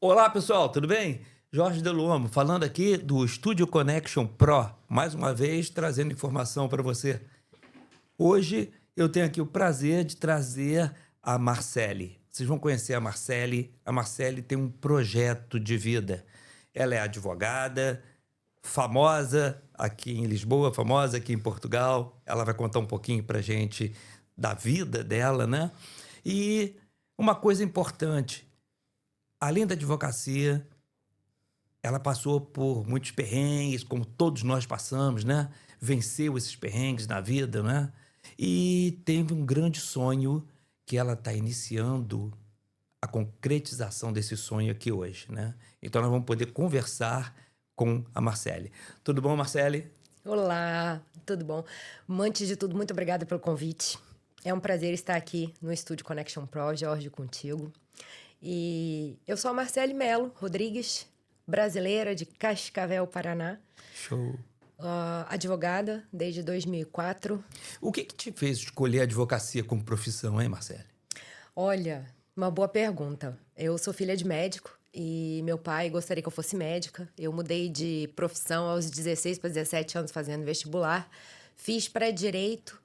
Olá, pessoal, tudo bem? Jorge Deluomo, falando aqui do Studio Connection Pro, mais uma vez trazendo informação para você. Hoje eu tenho aqui o prazer de trazer a Marcele. Vocês vão conhecer a Marcele. A Marcele tem um projeto de vida. Ela é advogada, famosa aqui em Lisboa, famosa aqui em Portugal. Ela vai contar um pouquinho para gente da vida dela, né? E uma coisa importante, além da advocacia, ela passou por muitos perrengues, como todos nós passamos, né? Venceu esses perrengues na vida, né? E teve um grande sonho que ela está iniciando a concretização desse sonho aqui hoje, né? Então nós vamos poder conversar com a Marcele. Tudo bom, Marcele? Olá, tudo bom? Antes de tudo, muito obrigada pelo convite. É um prazer estar aqui no Estúdio Connection Pro, Jorge, contigo. E eu sou a Marcele Melo Rodrigues, brasileira de Cascavel, Paraná. Show. Advogada desde 2004. O que te fez escolher a advocacia como profissão, hein, Marcele? Olha, uma boa pergunta. Eu sou filha de médico e meu pai gostaria que eu fosse médica. Eu mudei de profissão aos 16 para 17 anos fazendo vestibular. Fiz pré-direito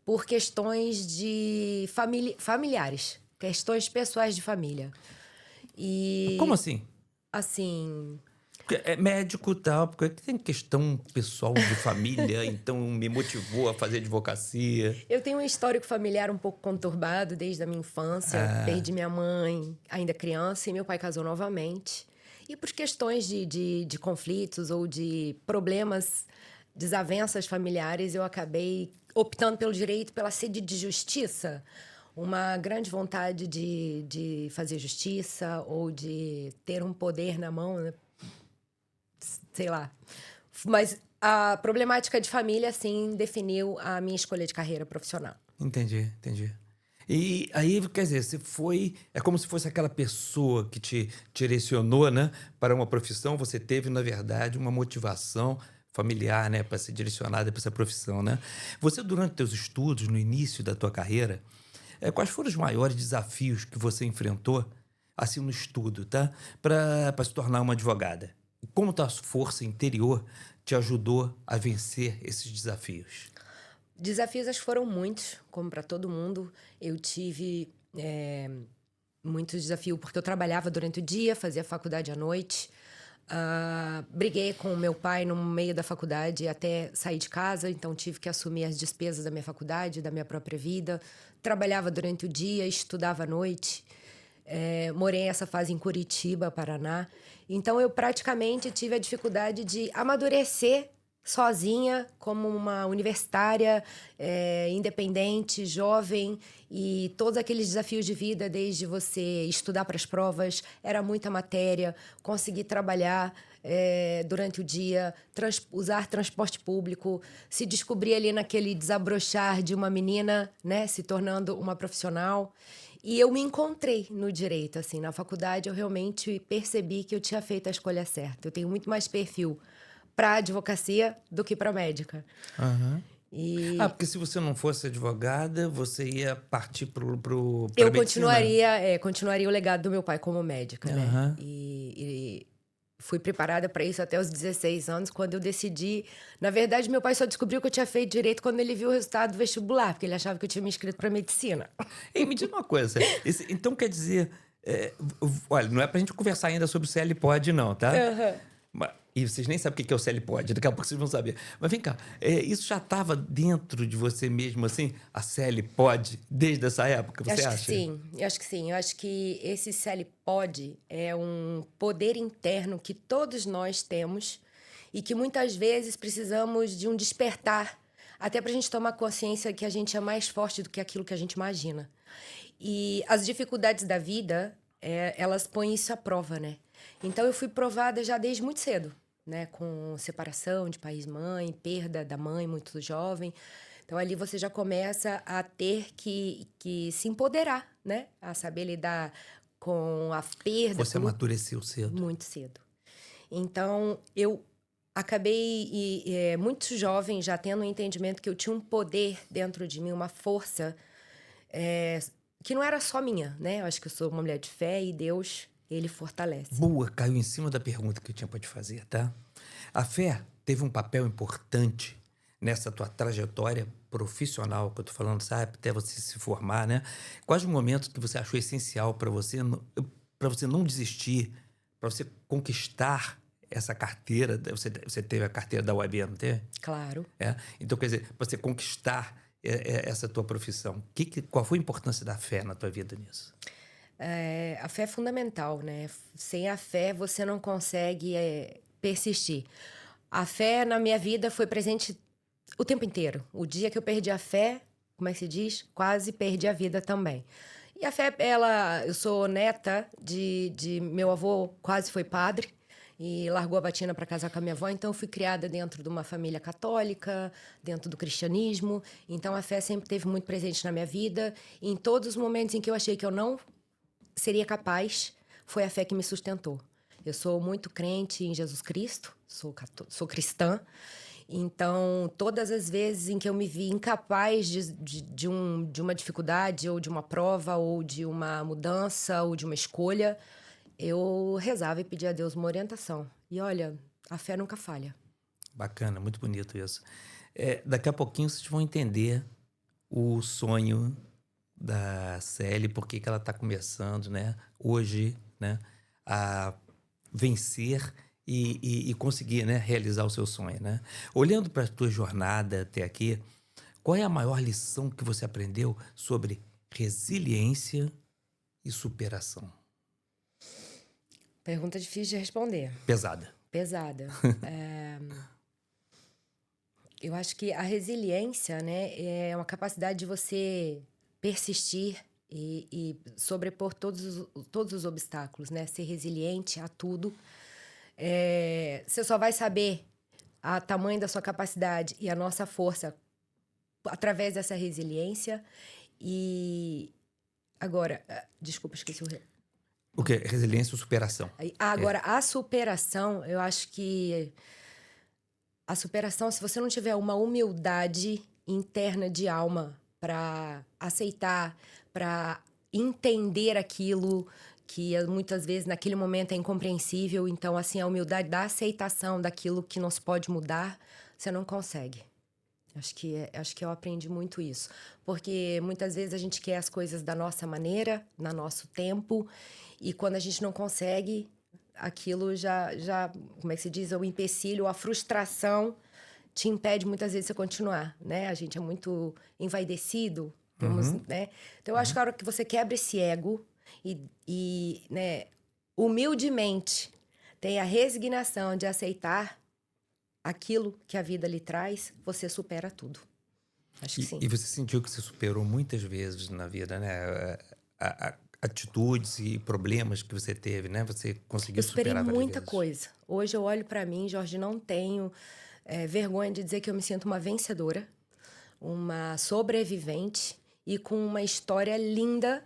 por questões de familiares, questões pessoais de família. Como E, assim? assim, Porque é médico e tal, porque tem questão pessoal de família, então me motivou a fazer advocacia. eu tenho um histórico familiar um pouco conturbado desde a minha infância. Perdi minha mãe ainda criança e meu pai casou novamente. E por questões de conflitos ou de problemas, desavenças familiares, eu acabei optando pelo direito, pela sede de justiça. Uma grande vontade de fazer justiça ou de ter um poder na mão, né? Sei lá. Mas a problemática de família, sim, definiu a minha escolha de carreira profissional. Entendi. E aí, quer dizer, você foi. É como se fosse aquela pessoa que te direcionou, né, para uma profissão. Você teve, na verdade, uma motivação familiar, né, para ser direcionada para essa profissão, né? Você, durante teus estudos, no início da tua carreira, quais foram os maiores desafios que você enfrentou, assim, no estudo, tá? Para se tornar uma advogada? Como tua força interior te ajudou a vencer esses desafios? Desafios acho que foram muitos, como para todo mundo. Eu tive muitos desafios porque eu trabalhava durante o dia, fazia faculdade à noite. Briguei com o meu pai no meio da faculdade até sair de casa, então tive que assumir as despesas da minha faculdade, da minha própria vida. Trabalhava durante o dia, estudava à noite. Morei essa fase em Curitiba, Paraná. Então, eu praticamente tive a dificuldade de amadurecer sozinha, como uma universitária, independente, jovem, e todos aqueles desafios de vida, desde você estudar para as provas, era muita matéria, conseguir trabalhar durante o dia, usar transporte público, se descobrir ali naquele desabrochar de uma menina, né, se tornando uma profissional. E eu me encontrei no direito, assim, na faculdade eu realmente percebi que eu tinha feito a escolha certa. Eu tenho muito mais perfil para advocacia do que para médica. Aham. Ah, E porque se você não fosse advogada, você ia partir para eu medicina? continuaria o legado do meu pai como médica, né? Aham. E fui preparada para isso até os 16 anos, quando eu decidi. Na verdade, meu pai só descobriu que eu tinha feito direito quando ele viu o resultado do vestibular, porque ele achava que eu tinha me inscrito para medicina. E me diz uma coisa, então quer dizer, olha, não é pra gente conversar ainda sobre o CLPOD não, tá? Aham. E vocês nem sabem o que é o CLPOD, daqui a pouco vocês vão saber. Mas vem cá, isso já estava dentro de você mesmo, assim, a CLPOD, desde essa época, Eu você acho que acha? sim, eu acho que sim. Eu acho que esse CELPOD é um poder interno que todos nós temos e que muitas vezes precisamos de um despertar, até para a gente tomar consciência que a gente é mais forte do que aquilo que a gente imagina. E as dificuldades da vida, elas põem isso à prova, né? Então eu fui provada já desde muito cedo, né? Com separação de país-mãe, perda da mãe muito jovem. Então ali você já começa a ter que se empoderar, né? A saber lidar com a perda, Você com o luto, amadureceu cedo. muito cedo. Então eu acabei muito jovem já tendo um entendimento que eu tinha um poder dentro de mim, uma força é, que não era só minha, né? Eu acho que eu sou uma mulher de fé e Deus ele fortalece. Boa, caiu em cima da pergunta que eu tinha para te fazer, tá? A fé teve um papel importante nessa tua trajetória profissional, que eu tô falando, sabe? Até você se formar, né? Quais os momentos que você achou essencial para você não desistir, para você conquistar essa carteira? Você teve a carteira da UAB, não teve? Claro. É? Então, quer dizer, pra você conquistar essa tua profissão, qual foi a importância da fé na tua vida nisso? A fé é fundamental, né? Sem a fé, você não consegue persistir. A fé na minha vida foi presente o tempo inteiro. O dia que eu perdi a fé, como é que se diz? Quase perdi a vida também. E a fé, eu sou neta de meu avô, quase foi padre e largou a batina para casar com a minha avó, então eu fui criada dentro de uma família católica, dentro do cristianismo. Então a fé sempre esteve muito presente na minha vida. E em todos os momentos em que eu achei que eu não seria capaz, foi a fé que me sustentou. Eu sou muito crente em Jesus Cristo, sou cristã. Então, todas as vezes em que eu me vi incapaz de uma dificuldade, ou de uma prova, ou de uma mudança, ou de uma escolha, eu rezava e pedia a Deus uma orientação. E olha, a fé nunca falha. Bacana, muito bonito isso. Daqui a pouquinho vocês vão entender o sonho da Célie, por que ela está começando, né, hoje, né, a vencer e conseguir, né, realizar o seu sonho, né? Olhando para a tua jornada até aqui, qual é a maior lição que você aprendeu sobre resiliência e superação? Pergunta difícil de responder. Pesada. Pesada. Eu acho que a resiliência, né, é uma capacidade de você persistir e sobrepor todos os obstáculos, né? Ser resiliente a tudo. Você só vai saber o tamanho da sua capacidade e a nossa força através dessa resiliência. E agora, desculpa, esqueci o... O quê? Resiliência ou superação? Agora, a superação, eu acho que a superação, se você não tiver uma humildade interna de alma para aceitar, para entender aquilo que muitas vezes naquele momento é incompreensível, então assim, a humildade da aceitação daquilo que não se pode mudar, você não consegue. Acho que eu aprendi muito isso, porque muitas vezes a gente quer as coisas da nossa maneira, no nosso tempo, e quando a gente não consegue, aquilo já como é que se diz, o empecilho, a frustração te impede muitas vezes de você continuar, né? A gente é muito envaidecido, temos, né? Então eu acho que a hora que você quebra esse ego e né, humildemente tem a resignação de aceitar aquilo que a vida lhe traz, você supera tudo. Acho que sim. E você sentiu que você superou muitas vezes na vida, né? Atitudes e problemas que você teve, né? Você conseguiu superei superar várias muita vezes. coisa. Hoje eu olho para mim, Jorge, não tenho vergonha de dizer que eu me sinto uma vencedora, uma sobrevivente e com uma história linda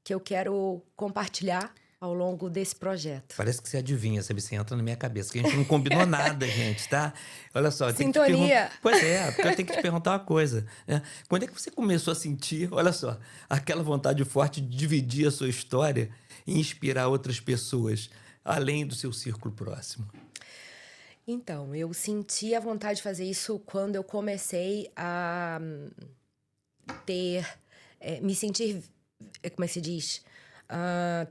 que eu quero compartilhar ao longo desse projeto. Parece que você adivinha, sabe? Você entra na minha cabeça, que a gente não combinou nada, gente, tá? Olha só, eu tenho que te Sintonia. Pois é, porque eu tenho que te perguntar uma coisa. Né? Quando é que você começou a sentir, olha só, aquela vontade forte de dividir a sua história e inspirar outras pessoas, além do seu círculo próximo? Então, eu senti a vontade de fazer isso quando eu comecei a me sentir, como é que se diz?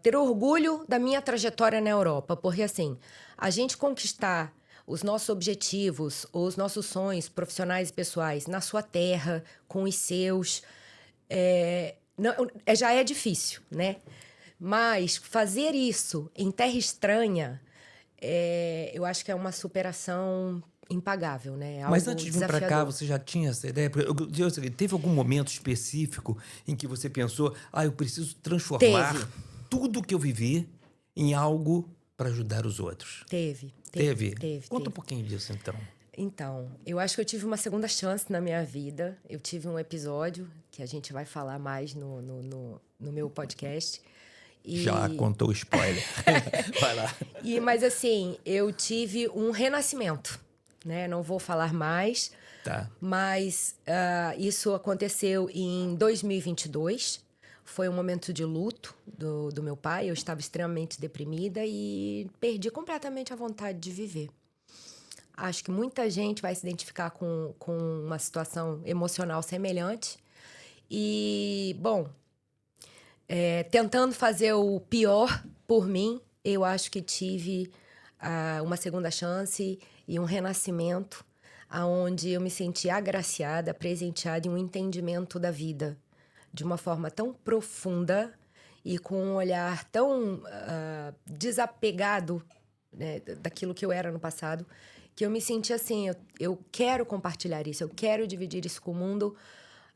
Ter orgulho da minha trajetória na Europa. Porque, assim, a gente conquistar os nossos objetivos ou os nossos sonhos profissionais e pessoais na sua terra, com os seus, já é difícil, né? Mas fazer isso em terra estranha, eu acho que é uma superação impagável, né? Algo Mas antes de vir para cá, desafiador. você já tinha essa ideia? Teve algum momento específico em que você pensou, eu preciso transformar Teve. tudo que eu vivi em algo para ajudar os outros? Teve. Conta um pouquinho disso, então. Então, eu acho que eu tive uma segunda chance na minha vida. Eu tive um episódio que a gente vai falar mais no meu podcast. Já contou o spoiler. Vai lá. Mas assim, eu tive um renascimento, né? Não vou falar mais, Tá. mas isso aconteceu em 2022. Foi um momento de luto do meu pai. Eu estava extremamente deprimida e perdi completamente a vontade de viver. Acho que muita gente vai se identificar com uma situação emocional semelhante. E, bom, tentando fazer o pior por mim, eu acho que tive uma segunda chance e um renascimento, onde eu me senti agraciada, presenteada em um entendimento da vida de uma forma tão profunda e com um olhar tão desapegado, né, daquilo que eu era no passado, que eu me senti assim, eu quero compartilhar isso, eu quero dividir isso com o mundo.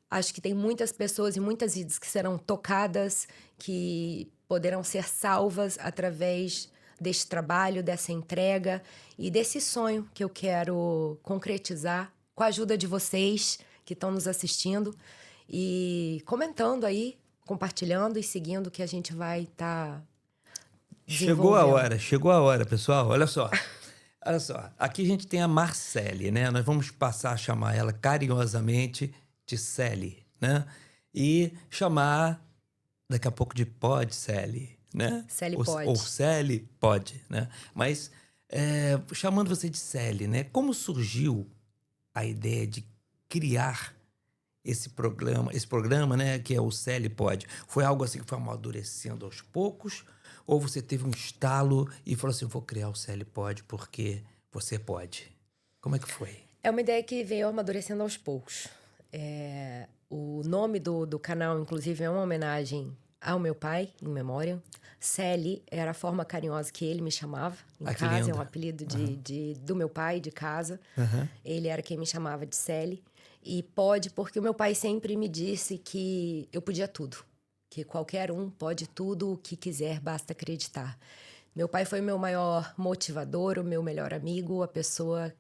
Acho que tem muitas pessoas e muitas vidas que serão tocadas, que poderão ser salvas através desse trabalho, dessa entrega e desse sonho que eu quero concretizar com a ajuda de vocês que estão nos assistindo e comentando aí, compartilhando e seguindo que a gente vai estar desenvolvendo. Chegou a hora, pessoal. Olha só. Olha só, aqui a gente tem a Marcele, né? Nós vamos passar a chamar ela carinhosamente de Celi, né? E chamar daqui a pouco de Pod Celi, né? Celi ou, Pod. Ou Celi Pod, né? Mas chamando você de Celi, né? Como surgiu a ideia de criar esse programa, né? Que é o Celi Pod? Foi algo assim que foi amadurecendo aos poucos? Ou você teve um estalo e falou assim, vou criar o Celi Pod porque você pode? Como é que foi? É uma ideia que veio amadurecendo aos poucos. O nome do canal, inclusive, é uma homenagem ao meu pai, em memória. Celi era a forma carinhosa que ele me chamava em casa. É um apelido do meu pai, de casa. Ele era quem me chamava de Celi. E pode porque o meu pai sempre me disse que eu podia tudo. Que qualquer um pode tudo o que quiser, basta acreditar. Meu pai foi meu maior motivador, o meu melhor amigo, a pessoa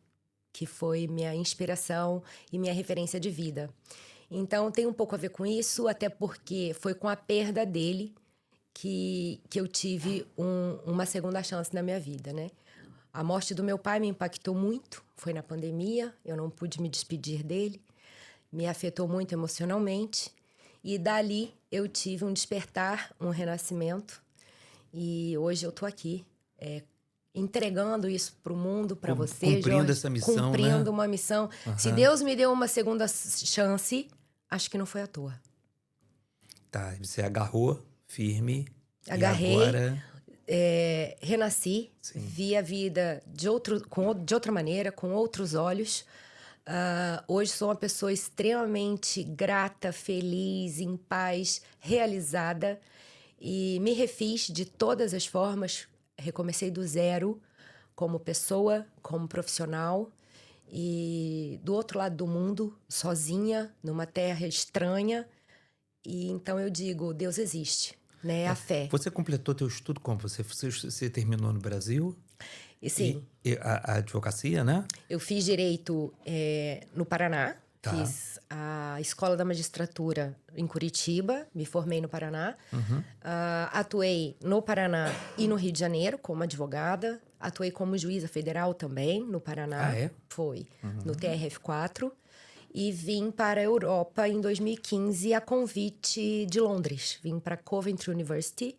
que foi minha inspiração e minha referência de vida. Então, tem um pouco a ver com isso, até porque foi com a perda dele que eu tive uma segunda chance na minha vida, né? A morte do meu pai me impactou muito, foi na pandemia, eu não pude me despedir dele, me afetou muito emocionalmente, e dali eu tive um despertar, um renascimento, e hoje eu tô aqui, entregando isso para o mundo, para você, cumprindo Jorge. Essa missão, cumprindo, né? Uma missão. Se Deus me deu uma segunda chance, acho que não foi à toa. Tá, você agarrou firme. Agarrei, e agora... renasci, Sim. vi a vida de outra maneira, com outros olhos. Hoje sou uma pessoa extremamente grata, feliz, em paz, realizada. E me refiz de todas as formas, recomecei do zero, como pessoa, como profissional. E do outro lado do mundo, sozinha, numa terra estranha. E então eu digo, Deus existe, né? A fé. Você completou teu estudo como? Você terminou no Brasil? E sim. E a advocacia, né? Eu fiz direito no Paraná. Tá. Fiz a Escola da Magistratura em Curitiba, me formei no Paraná. Atuei no Paraná e no Rio de Janeiro como advogada. Atuei como juíza federal também no Paraná. Ah, é? Foi, no TRF4. E vim para a Europa em 2015 a convite de Londres. Vim para Coventry University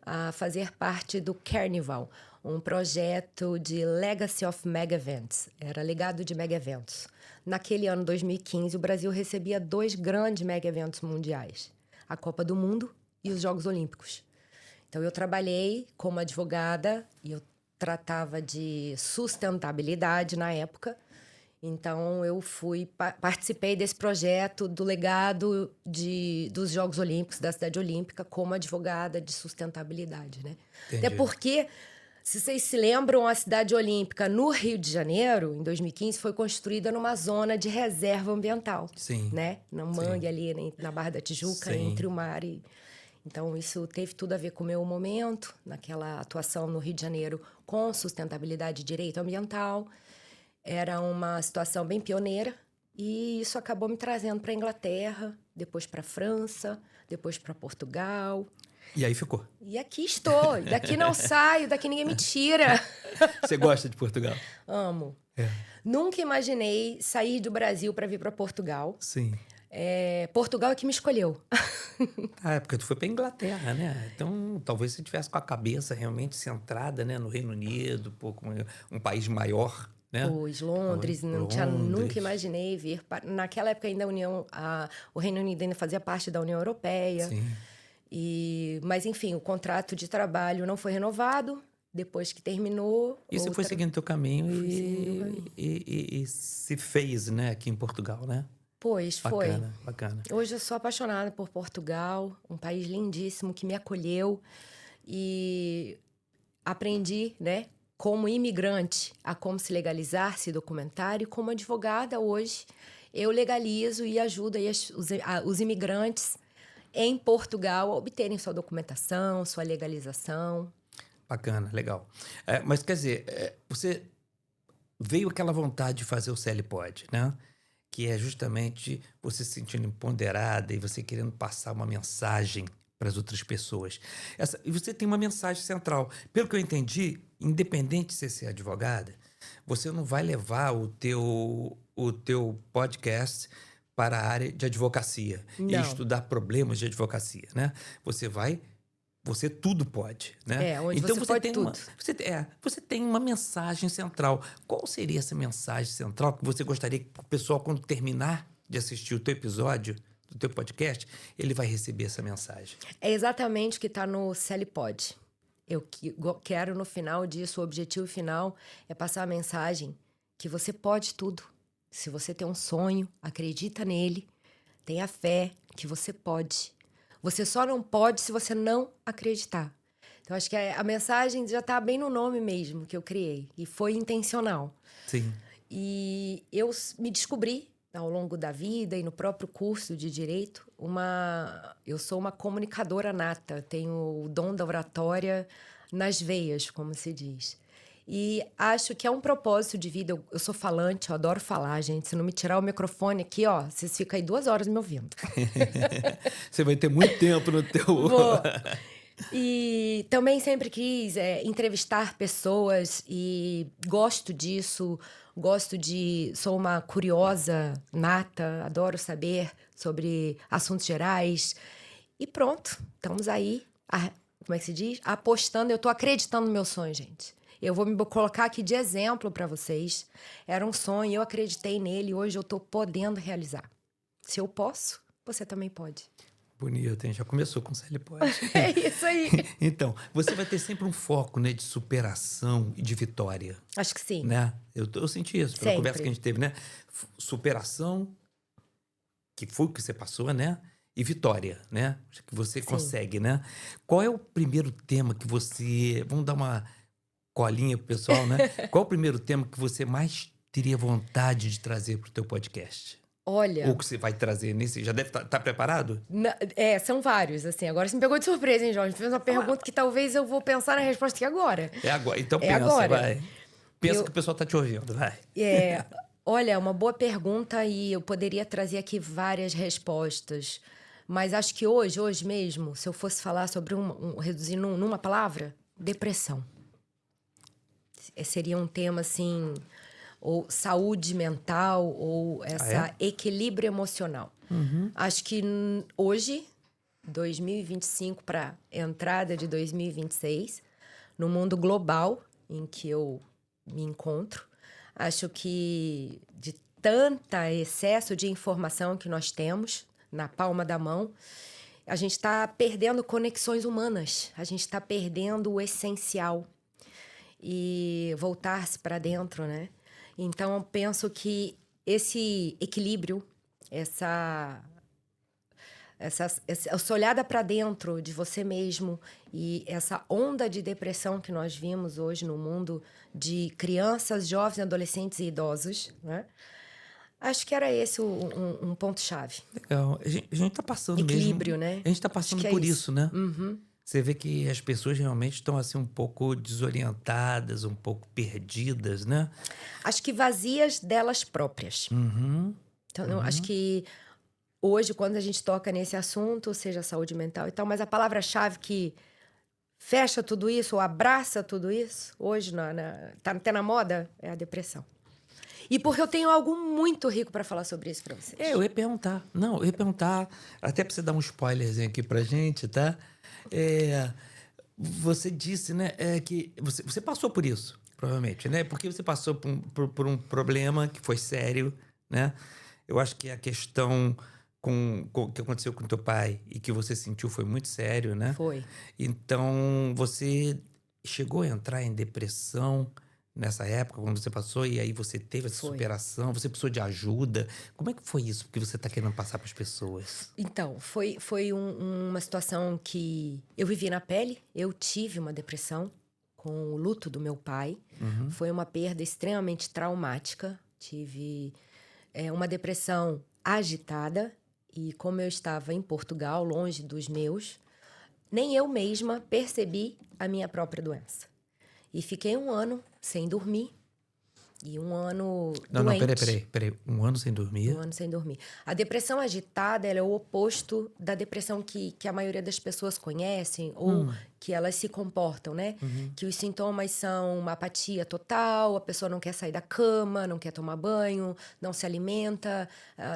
a fazer parte do Carnival, um projeto de Legacy of Mega Events. Era legado de mega eventos. Naquele ano, 2015, o Brasil recebia 2 grandes mega eventos mundiais. A Copa do Mundo e os Jogos Olímpicos. Então, eu trabalhei como advogada e eu tratava de sustentabilidade na época. Então, eu participei desse projeto do legado dos Jogos Olímpicos, da Cidade Olímpica, como advogada de sustentabilidade, né? Entendi. Até porque, se vocês se lembram, a Cidade Olímpica no Rio de Janeiro, em 2015, foi construída numa zona de reserva ambiental. Sim. Né? No mangue ali, na Barra da Tijuca, Sim. entre o mar e... Então, isso teve tudo a ver com o meu momento, naquela atuação no Rio de Janeiro com sustentabilidade e direito ambiental. Era uma situação bem pioneira e isso acabou me trazendo para a Inglaterra, depois para a França, depois para Portugal. E aí ficou. E aqui estou. Daqui não saio, daqui ninguém me tira. Você gosta de Portugal? Amo. É. Nunca imaginei sair do Brasil para vir para Portugal. Sim. Portugal é que me escolheu. Ah, é porque tu foi pra Inglaterra, né? Então, talvez você tivesse com a cabeça realmente centrada, né, no Reino Unido, pouco um país maior, né? Pois, Londres, nunca Londres. imaginei vir. Naquela época ainda o Reino Unido ainda fazia parte da União Europeia. Sim. Mas, enfim, o contrato de trabalho não foi renovado. Depois que terminou... E você foi seguindo teu caminho Fui seguindo o caminho. e se fez, né, aqui em Portugal, né? Pois, foi. Bacana, bacana. Hoje eu sou apaixonada por Portugal, um país lindíssimo que me acolheu. E aprendi, né, como imigrante, a como se legalizar, se documentar. E como advogada, hoje, eu legalizo e ajudo aí os imigrantes em Portugal a obterem sua documentação, sua legalização. Bacana, legal. Mas, quer dizer, você veio aquela vontade de fazer o CLPod, né? Que é justamente você se sentindo empoderada e você querendo passar uma mensagem para as outras pessoas. E você tem uma mensagem central. Pelo que eu entendi, independente de você ser advogada, você não vai levar o teu podcast para a área de advocacia e Não. estudar problemas de advocacia, né? Você tudo pode, né? Onde então você pode tem tudo. você tem uma mensagem central. Qual seria essa mensagem central que você gostaria que o pessoal, quando terminar de assistir o teu episódio, do teu podcast, ele vai receber essa mensagem? É exatamente o que está no CLPod. Eu quero, no final disso, o objetivo final é passar a mensagem que você pode tudo. Se você tem um sonho, acredita nele, tenha fé que você pode. Você só não pode se você não acreditar. Então, acho que a mensagem já está bem no nome mesmo que eu criei. E foi intencional. Sim. E eu me descobri, ao longo da vida e no próprio curso de Direito, eu sou uma comunicadora nata. Tenho o dom da oratória nas veias, como se diz. E acho que é um propósito de vida. Eu sou falante, eu adoro falar, gente. Se não me tirar o microfone aqui, ó, vocês ficam aí 2 horas me ouvindo. Você vai ter muito tempo no teu... Vou. E também sempre quis entrevistar pessoas e gosto disso. Sou uma curiosa nata, adoro saber sobre assuntos gerais. E pronto, estamos aí, como é que se diz? Apostando, eu tô acreditando no meu sonho, gente. Eu vou me colocar aqui de exemplo para vocês. Era um sonho, eu acreditei nele e hoje eu tô podendo realizar. Se eu posso, você também pode. Bonito, hein? Já começou com o CLPod. É isso aí. Então, você vai ter sempre um foco, né, de superação e de vitória. Acho que sim. Né? Eu senti isso pela Sempre. conversa que a gente teve, né? Superação, que foi o que você passou, né? E vitória, né? Que você Sim. consegue, né? Qual é o primeiro tema que você... Vamos dar uma colinha pro pessoal, né? Qual é o primeiro tema que você mais teria vontade de trazer pro teu podcast? Olha... Ou que você vai trazer nesse... Já deve estar preparado? São vários, assim. Agora você me pegou de surpresa, hein, Jorge? Fez uma pergunta que talvez eu vou pensar na resposta aqui agora. É agora. Então É pensa, agora. vai. Pensa que o pessoal tá te ouvindo, vai. Olha, é uma boa pergunta e eu poderia trazer aqui várias respostas. Mas acho que hoje mesmo, se eu fosse falar sobre reduzir numa palavra, depressão. Seria um tema, assim, ou saúde mental, ou equilíbrio emocional. Uhum. Acho que hoje, 2025 para entrada de 2026, no mundo global em que eu me encontro, acho que de tanta excesso de informação que nós temos na palma da mão, a gente está perdendo conexões humanas, a gente está perdendo o essencial e voltar-se para dentro, né? Então, eu penso que esse equilíbrio, essa olhada para dentro de você mesmo e essa onda de depressão que nós vimos hoje no mundo de crianças, jovens, adolescentes e idosos, né? Acho que era esse um ponto-chave. Legal. A gente tá passando equilíbrio, mesmo... né? A gente tá passando Acho que por isso, né? Uhum. Você vê que as pessoas realmente estão assim um pouco desorientadas, um pouco perdidas, né? Acho que vazias delas próprias. Uhum. Então, acho que hoje, quando a gente toca nesse assunto, seja saúde mental e tal, mas a palavra-chave que fecha tudo isso, ou abraça tudo isso, hoje tá até na moda, é a depressão. E porque eu tenho algo muito rico para falar sobre isso para vocês. Eu ia perguntar. Não, eu ia perguntar, até para você dar um spoilerzinho aqui pra gente, tá? Você disse, né, que você passou por isso, provavelmente, né? Porque você passou por um problema que foi sério, né? Eu acho que a questão com o que aconteceu com teu pai e que você sentiu foi muito sério, né? Foi. Então, você chegou a entrar em depressão nessa época, quando você passou, e aí você teve essa Foi. superação, você precisou de ajuda. Como é que foi isso que você está querendo passar para as pessoas? Então, foi uma situação que eu vivi na pele. Eu tive uma depressão com o luto do meu pai. Foi uma perda extremamente traumática. Tive uma depressão agitada. E como eu estava em Portugal, longe dos meus, nem eu mesma percebi a minha própria doença. E fiquei 1 ano sem dormir. E 1 ano Não, doente. peraí. 1 ano sem dormir? 1 ano sem dormir. A depressão agitada, ela é o oposto da depressão que a maioria das pessoas conhecem ou que elas se comportam, né? Que os sintomas são uma apatia total, a pessoa não quer sair da cama, não quer tomar banho, não se alimenta,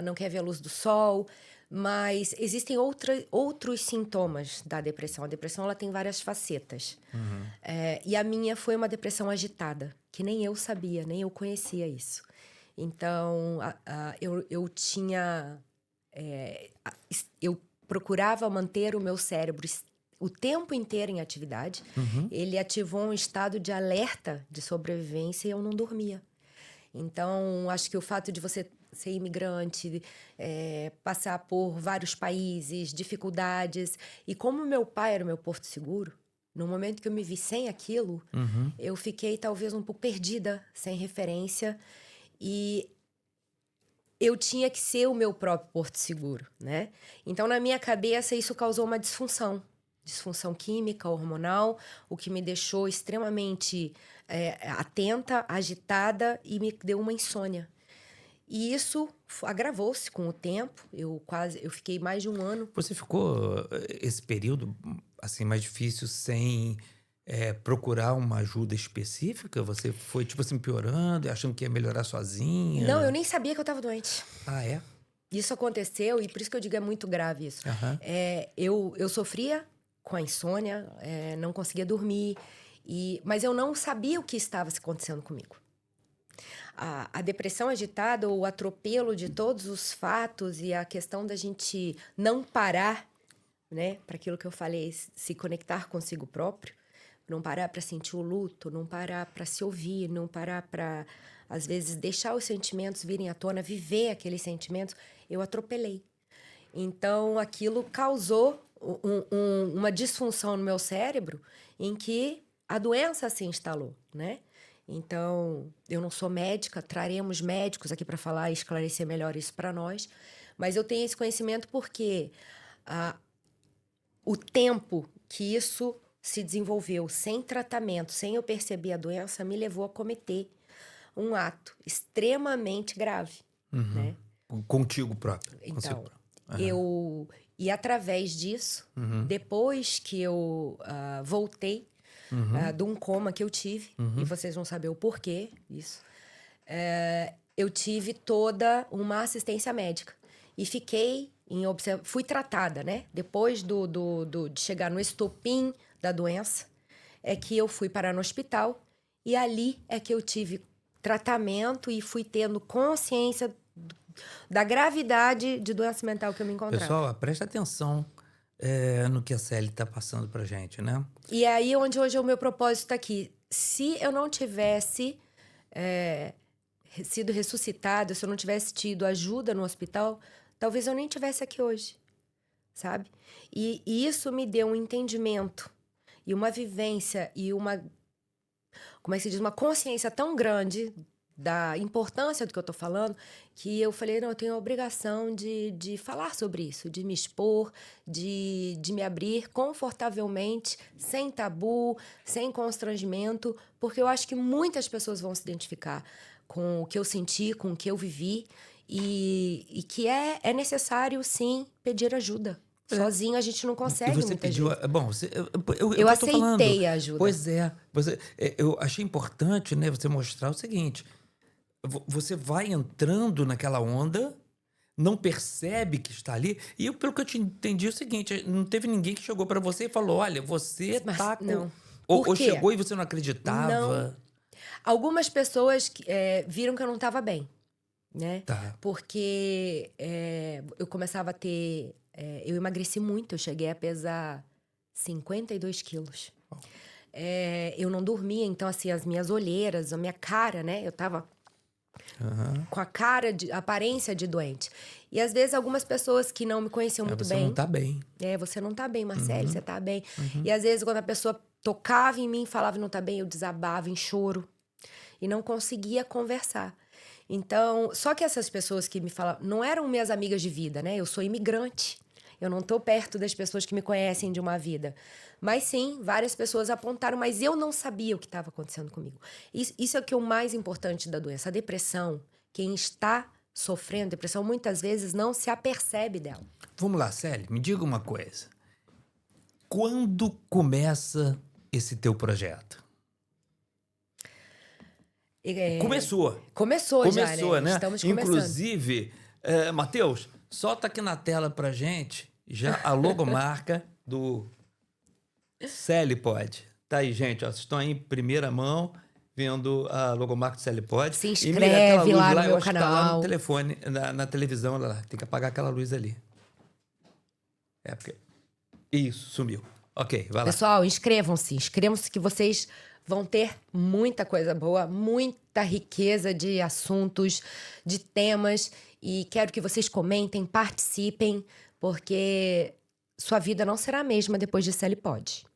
não quer ver a luz do sol. Mas existem outros sintomas da depressão. A depressão, ela tem várias facetas. E a minha foi uma depressão agitada, que nem eu sabia, nem eu conhecia isso. Então, eu tinha... eu procurava manter o meu cérebro o tempo inteiro em atividade. Ele ativou um estado de alerta de sobrevivência e eu não dormia. Então, acho que o fato de você ser imigrante, passar por vários países, dificuldades... E como meu pai era o meu porto seguro, no momento que eu me vi sem aquilo, eu fiquei talvez um pouco perdida, sem referência. E eu tinha que ser o meu próprio porto seguro, né? Então, na minha cabeça, isso causou uma disfunção. Disfunção química, hormonal, o que me deixou extremamente atenta, agitada e me deu uma insônia. E isso agravou-se com o tempo. Eu fiquei mais de 1 ano. Você ficou esse período assim mais difícil sem procurar uma ajuda específica? Você foi tipo assim piorando, achando que ia melhorar sozinha? Não, eu nem sabia que eu estava doente. Ah, é? Isso aconteceu e por isso que eu digo é muito grave isso. Eu sofria com a insônia, não conseguia dormir, mas eu não sabia o que estava acontecendo comigo. A depressão agitada, o atropelo de todos os fatos e a questão da gente não parar, né, para aquilo que eu falei, se conectar consigo próprio, não parar para sentir o luto, não parar para se ouvir, não parar para, às vezes, deixar os sentimentos virem à tona, viver aqueles sentimentos, eu atropelei. Então, aquilo causou uma disfunção no meu cérebro em que a doença se instalou, né? Então, eu não sou médica, traremos médicos aqui para falar e esclarecer melhor isso para nós, mas eu tenho esse conhecimento porque o tempo que isso se desenvolveu sem tratamento, sem eu perceber a doença, me levou a cometer um ato extremamente grave, né? Contigo próprio. Então, e através disso, depois que eu voltei de um coma que eu tive, e vocês vão saber o porquê disso, eu tive toda uma assistência médica. E fiquei fui tratada, né? Depois de chegar no estopim da doença, é que eu fui parar no hospital, e ali é que eu tive tratamento e fui tendo consciência da gravidade de doença mental que eu me encontrava. Pessoal, presta atenção no que a Célia está passando pra gente, né? E aí onde hoje é o meu propósito aqui. Se eu não tivesse sido ressuscitado, se eu não tivesse tido ajuda no hospital, talvez eu nem estivesse aqui hoje, sabe? E isso me deu um entendimento e uma vivência e como é que se diz, uma consciência tão grande da importância do que eu tô falando, que eu falei, não, eu tenho a obrigação de falar sobre isso, de me expor, de me abrir confortavelmente, sem tabu, sem constrangimento, porque eu acho que muitas pessoas vão se identificar com o que eu senti, com o que eu vivi, e que é necessário, sim, pedir ajuda. Sozinho a gente não consegue. E você pediu. Bom, eu aceitei a ajuda. Pois é. Eu achei importante, né, você mostrar o seguinte. você vai entrando naquela onda, não percebe que está ali. E eu, pelo que eu te entendi, é o seguinte: não teve ninguém que chegou para você e falou: olha, você Mas tá com. não. Ou, Por ou quê? chegou e você não Não. acreditava. Algumas pessoas viram que eu não estava bem, né? Tá. Porque eu começava a ter... eu emagreci muito, eu cheguei a pesar 52 quilos. Eu não dormia, então, assim, as minhas olheiras, a minha cara, né? Eu tava Aham. com a cara, a aparência de doente. E, às vezes, algumas pessoas que não me conheciam muito Você não bem... tá bem. você não tá bem, Marcele, você tá bem. Uhum. E, às vezes, quando a pessoa tocava em mim, falava não tá bem, eu desabava em choro. E não conseguia conversar. Então, só que essas pessoas que me falavam, não eram minhas amigas de vida, né? Eu sou imigrante. Eu não tô perto das pessoas que me conhecem de uma vida. Mas sim, várias pessoas apontaram, mas eu não sabia o que estava acontecendo comigo. Isso é o que é o mais importante da doença. A depressão, quem está sofrendo depressão, muitas vezes não se apercebe dela. Vamos lá, Célia, me diga uma coisa. Quando começa esse teu projeto? Começou. Começou já, Começou, né? Estamos começando. Inclusive, Matheus, solta aqui na tela pra gente já a logomarca do Celipod. Tá aí, gente, ó, vocês estão aí em primeira mão vendo a logomarca do Celipod. Se E mira aquela inscreve luz lá no eu meu acho que tá lá no canal. telefone, na televisão, olha lá. Tem que apagar aquela luz ali. Porque... Isso, sumiu. Ok, vai lá. Pessoal, inscrevam-se que vocês vão ter muita coisa boa, muita riqueza de assuntos, de temas, e quero que vocês comentem, participem, porque sua vida não será a mesma depois de Celipod.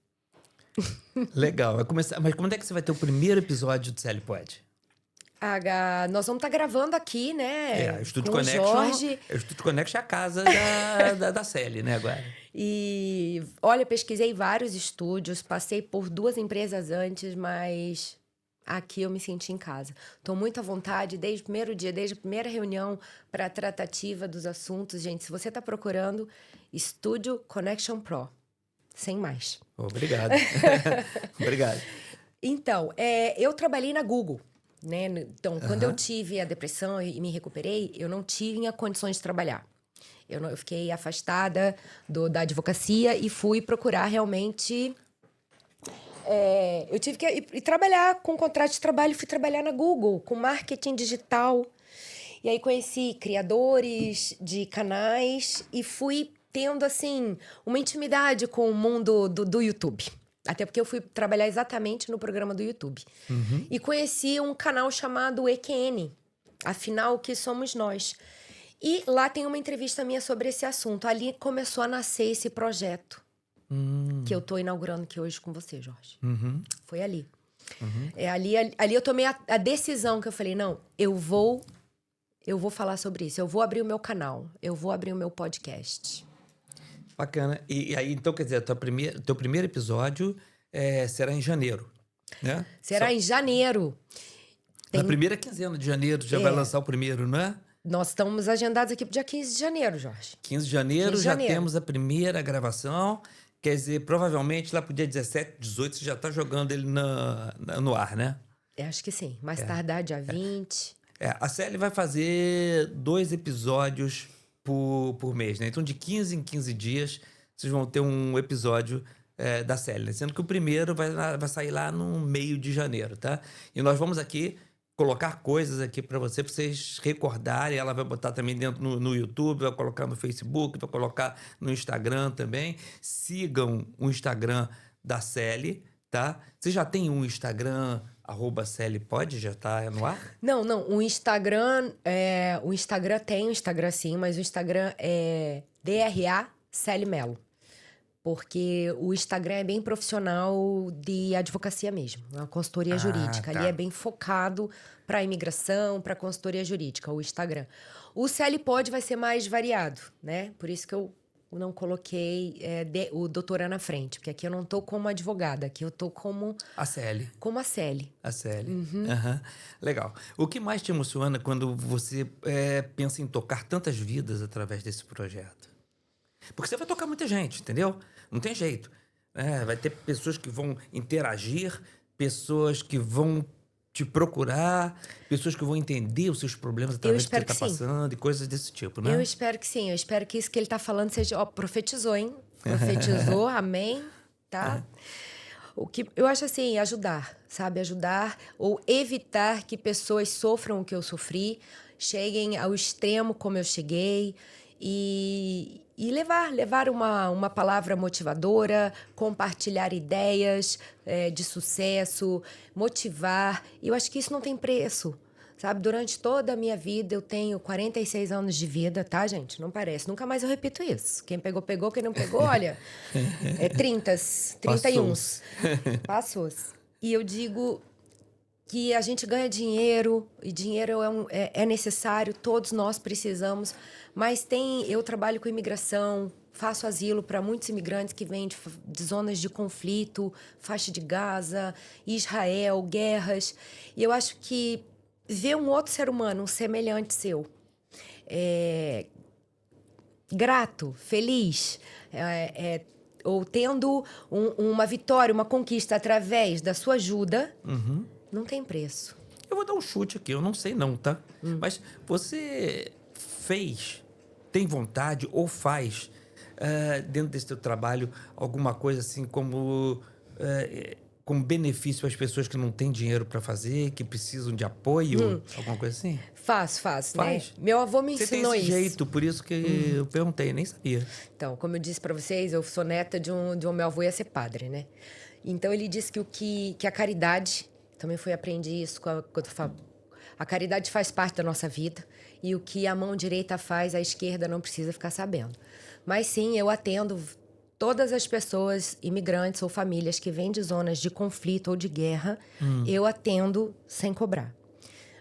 Legal. Vai começar... Mas quando é que você vai ter o primeiro episódio do Celipod? Nós vamos estar gravando aqui, né? O Estúdio com Connection. o Jorge. O Estúdio Connection é a casa da Célia, né, agora? E, olha, pesquisei vários estúdios, passei por 2 empresas antes, mas aqui eu me senti em casa. Estou muito à vontade, desde o primeiro dia, desde a primeira reunião para a tratativa dos assuntos. Gente, se você está procurando, Estúdio Connection Pro. Sem mais. Obrigado. Obrigado. Então, eu trabalhei na Google, né? Então, quando eu tive a depressão e me recuperei, eu não tinha condições de trabalhar. Eu fiquei afastada da advocacia e fui procurar realmente... eu tive que ir trabalhar com contrato de trabalho. Fui trabalhar na Google, com marketing digital. E aí conheci criadores de canais e fui tendo, assim, uma intimidade com o mundo do YouTube. Até porque eu fui trabalhar exatamente no programa do YouTube. Uhum. E conheci um canal chamado EQN. Afinal, o que somos nós? E lá tem uma entrevista minha sobre esse assunto. Ali começou a nascer esse projeto que eu tô inaugurando aqui hoje com você, Jorge. Uhum. Foi ali. Uhum. Ali eu tomei a decisão que eu falei, não, eu vou falar sobre isso. Eu vou abrir o meu canal. Eu vou abrir o meu podcast. Bacana. E aí, então, quer dizer, teu primeiro episódio será em janeiro, né? Será em janeiro. Na primeira quinzena de janeiro já vai lançar o primeiro, não é? Nós estamos agendados aqui pro dia 15 de janeiro, Jorge. 15 de janeiro 15 de já janeiro. temos a primeira gravação. Quer dizer, provavelmente lá pro dia 17, 18, você já tá jogando ele no ar, né? Acho que sim. Mais tardar, dia 20. A Célia vai fazer 2 episódios por mês, né? Então, de 15 em 15 dias, vocês vão ter um episódio da Célia. Sendo que o primeiro vai sair lá no meio de janeiro, tá? E nós vamos aqui colocar coisas aqui para vocês recordarem. Ela vai botar também dentro no YouTube, vai colocar no Facebook, vai colocar no Instagram também. Sigam o Instagram da Célia, tá? Você já tem um Instagram... @Celipod, já tá no ar? Não. O Instagram tem o Instagram sim, mas o Instagram é DRA Celi Melo. Porque o Instagram é bem profissional de advocacia mesmo, uma consultoria jurídica. Tá. Ali é bem focado para imigração, para consultoria jurídica, o Instagram. O Celipod vai ser mais variado, né? Por isso que eu não coloquei o doutora na frente, porque aqui eu não tô como advogada, aqui eu tô como... A Célia. Como a Celi. A Célia. Legal. O que mais te emociona quando você pensa em tocar tantas vidas através desse projeto? Porque você vai tocar muita gente, entendeu? Não tem jeito. Vai ter pessoas que vão interagir, pessoas que vão te procurar, pessoas que vão entender os seus problemas através do que você está passando e coisas desse tipo, né? Eu espero que sim. Eu espero que isso que ele está falando seja... Ó, profetizou, hein? Profetizou, amém, tá? O que eu acho assim, ajudar, sabe? Ajudar ou evitar que pessoas sofram o que eu sofri, cheguem ao extremo como eu cheguei e levar uma palavra motivadora, compartilhar ideias de sucesso, motivar. E eu acho que isso não tem preço. Sabe, durante toda a minha vida, eu tenho 46 anos de vida, tá, gente? Não parece. Nunca mais eu repito isso. Quem pegou, pegou. Quem não pegou, olha, 31. Passou. E eu digo que a gente ganha dinheiro, e dinheiro é necessário, todos nós precisamos, mas eu trabalho com imigração, faço asilo para muitos imigrantes que vêm de zonas de conflito, faixa de Gaza, Israel, guerras, e eu acho que ver um outro ser humano, um semelhante seu, grato, feliz, ou tendo uma vitória, uma conquista através da sua ajuda, não tem preço. Eu vou dar um chute aqui, eu não sei não, tá? Mas você tem vontade ou faz, dentro desse teu trabalho, alguma coisa assim como benefício para as pessoas que não têm dinheiro para fazer, que precisam de apoio, alguma coisa assim? Faço, Faz? né? Meu avô me Você ensinou tem esse isso. jeito, por isso que eu perguntei, nem sabia. Então, como eu disse para vocês, eu sou neta de um meu avô ia ser padre, né? Então, ele disse que a caridade, também aprendi isso quando eu falo, a caridade faz parte da nossa vida e o que a mão direita faz, a esquerda não precisa ficar sabendo. Mas sim, eu atendo todas as pessoas, imigrantes ou famílias que vêm de zonas de conflito ou de guerra, eu atendo sem cobrar.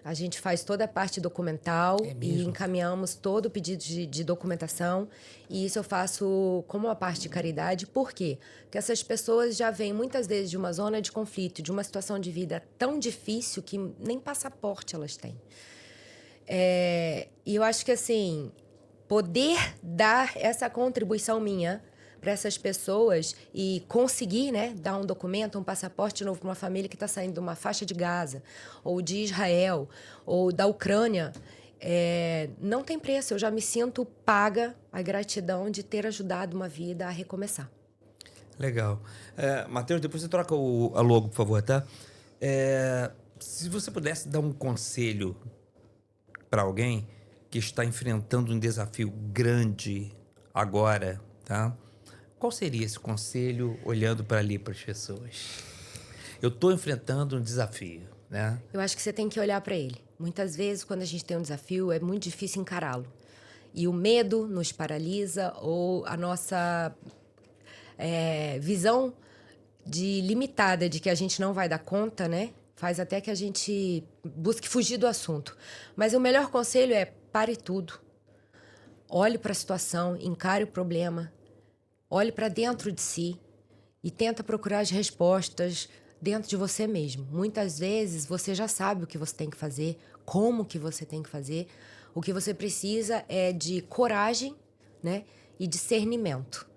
A gente faz toda a parte documental e encaminhamos todo o pedido de documentação. E isso eu faço como uma parte de caridade. Por quê? Porque essas pessoas já vêm muitas vezes de uma zona de conflito, de uma situação de vida tão difícil que nem passaporte elas têm. E eu acho que, assim, poder dar essa contribuição minha para essas pessoas e conseguir, né, dar um documento, um passaporte novo para uma família que está saindo de uma faixa de Gaza, ou de Israel, ou da Ucrânia, não tem preço. Eu já me sinto paga a gratidão de ter ajudado uma vida a recomeçar. Legal. Matheus, depois você troca a logo, por favor, tá? Se você pudesse dar um conselho para alguém que está enfrentando um desafio grande agora, tá? Qual seria esse conselho olhando para ali, para as pessoas? Eu estou enfrentando um desafio, né? Eu acho que você tem que olhar para ele. Muitas vezes, quando a gente tem um desafio, é muito difícil encará-lo. E o medo nos paralisa ou a nossa visão limitada de que a gente não vai dar conta, né? Faz até que a gente busque fugir do assunto. Mas o melhor conselho é pare tudo. Olhe para a situação, encare o problema. Olhe para dentro de si e tenta procurar as respostas dentro de você mesmo. Muitas vezes você já sabe o que você tem que fazer, como que você tem que fazer. O que você precisa é de coragem, né, e discernimento.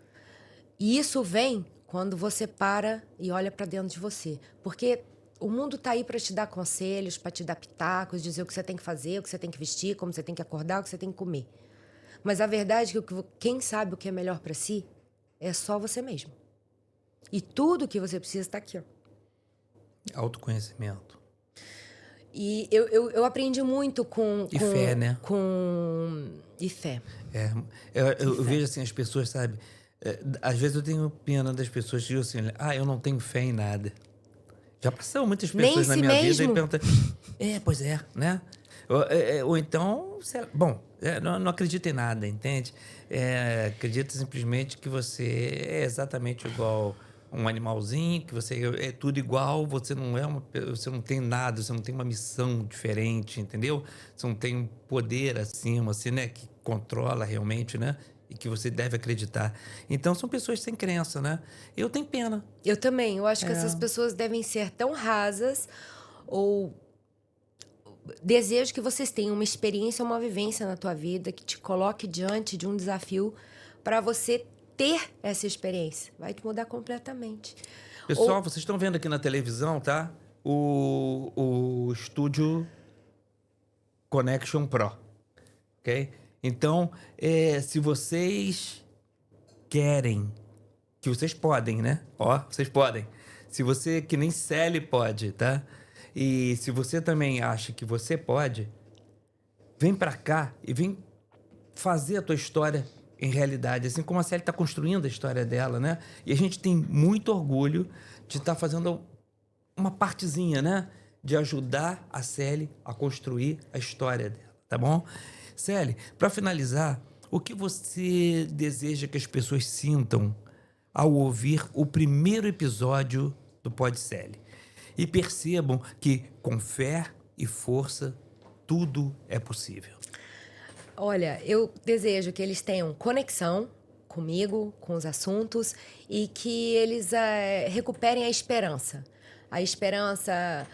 E isso vem quando você para e olha para dentro de você. Porque o mundo está aí para te dar conselhos, para te dar pitacos, dizer o que você tem que fazer, o que você tem que vestir, como você tem que acordar, o que você tem que comer. Mas a verdade é que quem sabe o que é melhor para si é só você mesmo. E tudo que você precisa está aqui, ó. Autoconhecimento. E eu aprendi muito com fé, né? E fé. Eu vejo assim, as pessoas, sabe? Às vezes eu tenho pena das pessoas que dizem assim, eu não tenho fé em nada. Já passaram muitas pessoas na minha vida e perguntam, pois é, né? Ou então, bom, não acredito em nada, entende? Acredita simplesmente que você é exatamente igual um animalzinho, que você é tudo igual, você não tem nada, você não tem uma missão diferente, entendeu? Você não tem um poder acima, assim, né? Que controla realmente, né? E que você deve acreditar. Então, são pessoas sem crença, né? Eu tenho pena. Eu também. Eu acho que essas pessoas devem ser tão rasas ou desejo que vocês tenham uma experiência, uma vivência na tua vida que te coloque diante de um desafio para você ter essa experiência. Vai te mudar completamente. Pessoal, vocês estão vendo aqui na televisão, tá? o Studio Connection Pro, ok? Então, se vocês querem, que vocês podem, né? Ó, vocês podem. Se você, que nem Celi pode, tá? E se você também acha que você pode, vem pra cá e vem fazer a tua história em realidade, assim como a Celi está construindo a história dela, né? E a gente tem muito orgulho de estar fazendo uma partezinha, né? De ajudar a Celi a construir a história dela, tá bom? Celi, para finalizar, o que você deseja que as pessoas sintam ao ouvir o primeiro episódio do Pod Celi? E percebam que com fé e força, tudo é possível. Olha, eu desejo que eles tenham conexão comigo, com os assuntos, e que eles recuperem a esperança. A esperança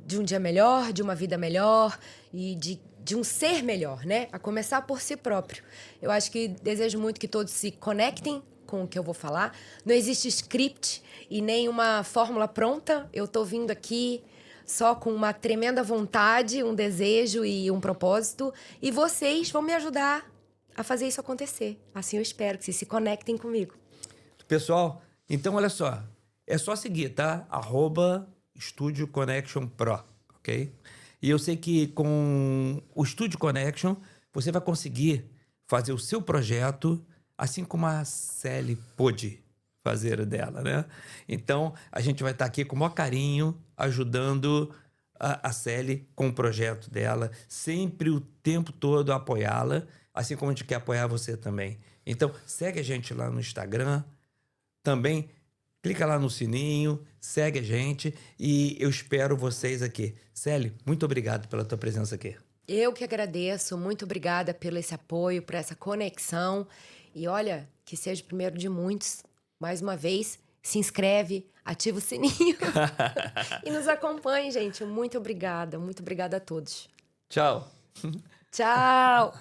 de um dia melhor, de uma vida melhor e de um ser melhor, né? A começar por si próprio. Eu acho que desejo muito que todos se conectem com o que eu vou falar. Não existe script e nem uma fórmula pronta. Eu tô vindo aqui só com uma tremenda vontade, um desejo e um propósito. E vocês vão me ajudar a fazer isso acontecer. Assim eu espero que vocês se conectem comigo. Pessoal, então olha só. É só seguir, tá? @Studio Connection Pro, ok? E eu sei que com o Studio Connection, você vai conseguir fazer o seu projeto assim como a Celi pôde fazer o dela, né? Então, a gente vai estar aqui com o maior carinho, ajudando a Celi com o projeto dela, sempre o tempo todo a apoiá-la, assim como a gente quer apoiar você também. Então, segue a gente lá no Instagram, também clica lá no sininho, segue a gente e eu espero vocês aqui. Celi, muito obrigado pela tua presença aqui. Eu que agradeço, muito obrigada pelo esse apoio, por essa conexão. E olha, que seja o primeiro de muitos. Mais uma vez, se inscreve, ativa o sininho e nos acompanhe, gente. Muito obrigada a todos. Tchau. Tchau!